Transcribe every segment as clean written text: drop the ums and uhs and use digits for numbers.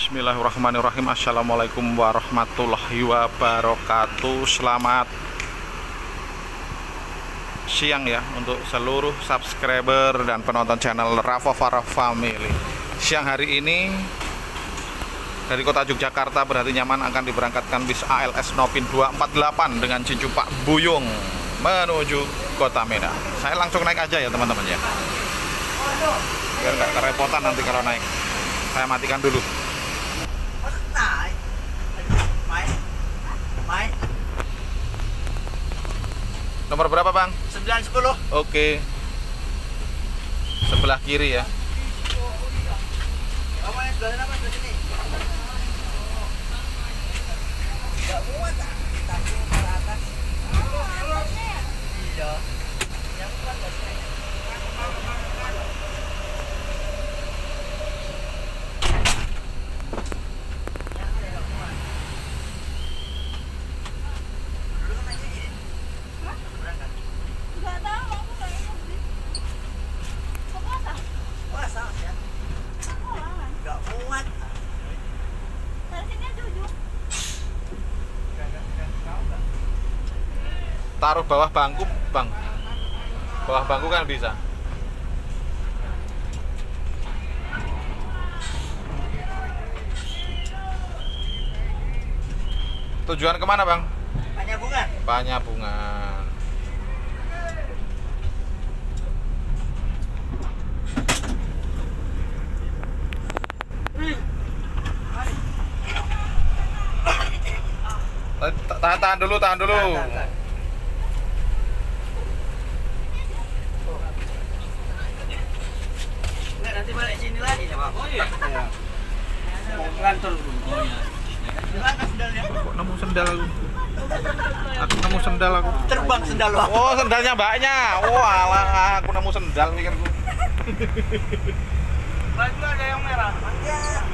Bismillahirrahmanirrahim. Assalamualaikum warahmatullahi wabarakatuh. Selamat siang ya untuk seluruh subscriber dan penonton channel Rafa Farah Family. Siang hari ini dari kota Yogyakarta berhati nyaman akan diberangkatkan bis ALS Nopin 248 dengan Cicupak Buyung menuju kota Medan. Saya langsung naik aja ya teman-teman ya, biar nggak kerepotan nanti kalau naik. Saya matikan dulu. Nomor berapa bang? 910. Oke, sebelah kiri ya. Kamu yang sebelah apa di sini? Enggak muat ah. Tapi ke atas. Iya. Yang kuat enggak. Taruh bawah bangku bang, bawah bangku kan bisa. Tujuan kemana bang? Panyabungan. Panyabungan. Tahan dulu, tahan dulu. Nanti balik sini lagi ya bang. Oh iya. Mau ngantor dulu. Oh iya. Silakan sendalnya. Kok nemu sendal aku? Aku nemu sendal aku. Terbang sendal bang. Oh sendalnya mbaknya. Oh alah, aku nemu sendal mikirku. Baju ada yang merah. Iya.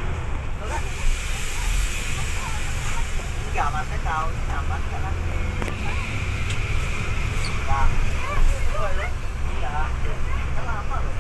Enggak, mas saya tahu ini nambah kan. Bang. Oh iya. Iya. Lama loh.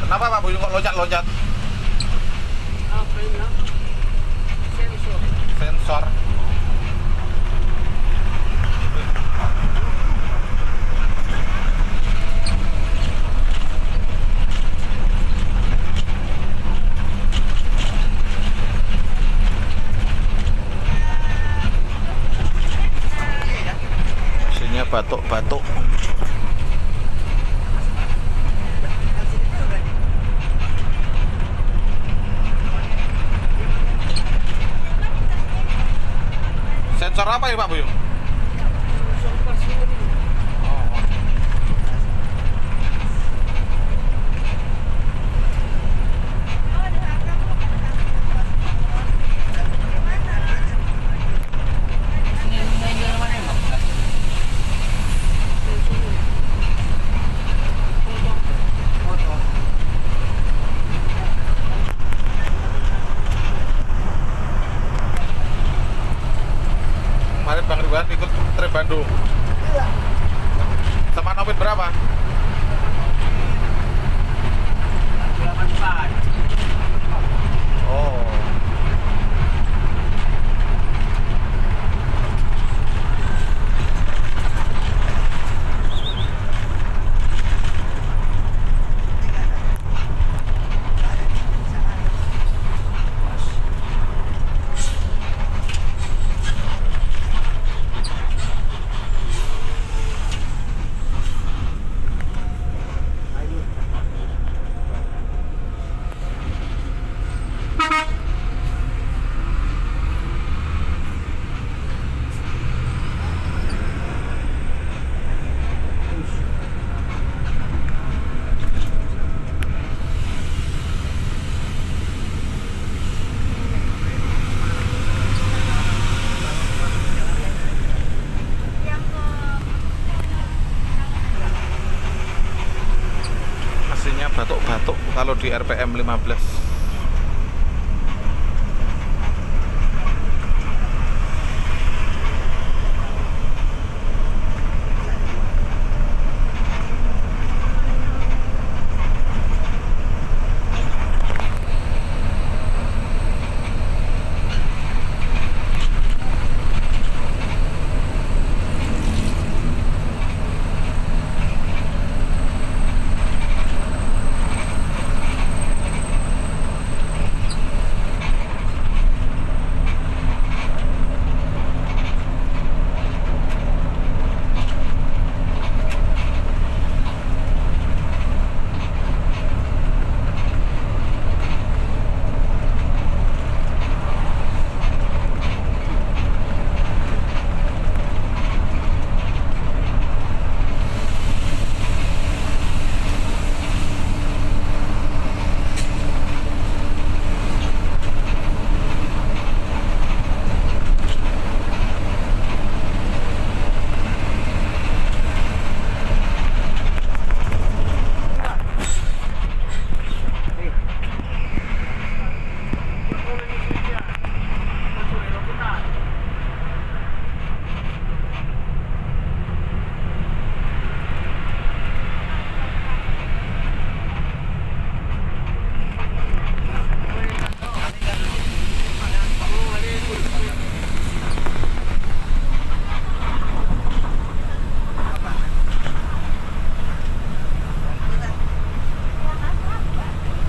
Kenapa Pak Buyung kok loncat-loncat? Apa ini? Sensor. Sensor. Mesinnya batuk-batuk. Sensor apa ya Pak Buyung? Kemarin Bang Ridwan batuk-batuk kalau di RPM 15.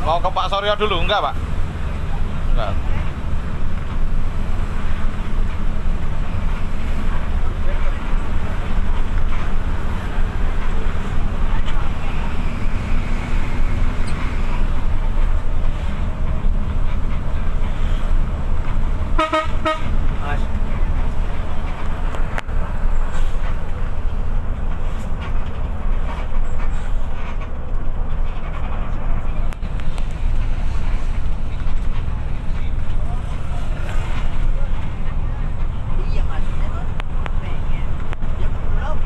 Mau ke Pak Suryo dulu, enggak Pak? Enggak. Mas. Iya Mas. Pengen. Ya belum.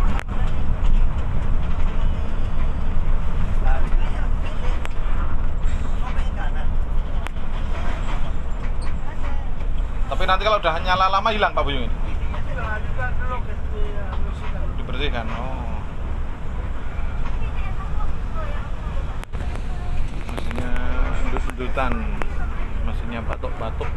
Tapi nanti kalau udah nyala lama hilang Pak Buyung ini? Dibersihkan. Oh. Mesinnya endut-endutan. Mesinnya batuk-batuk.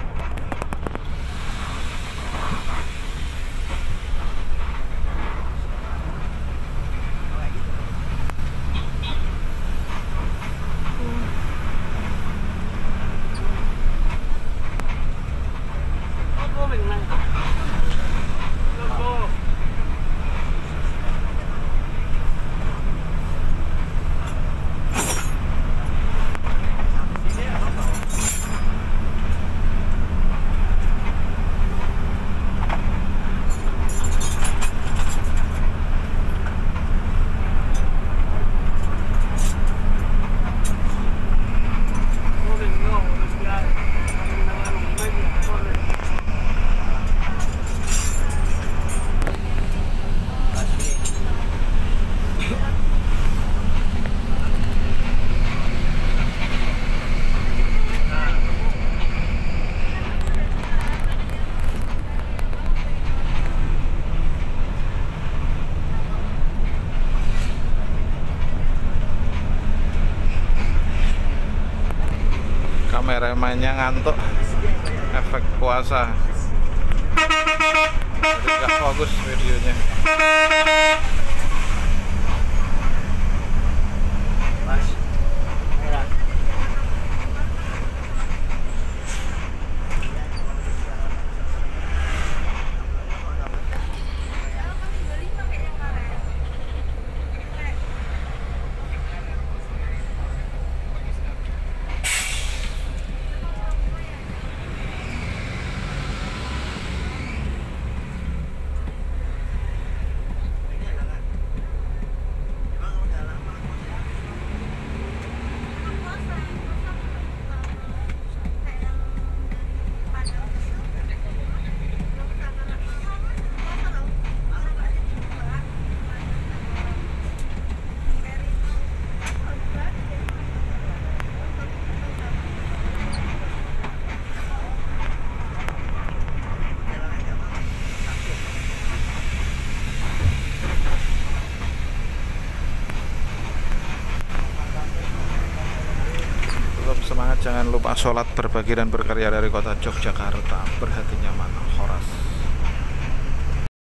Kameramannya ngantuk, efek puasa, jadi nggak fokus videonya. Mas. Merah. Bapak sholat berbagi dan berkarya dari kota Yogyakarta, berhati nyaman, Horas.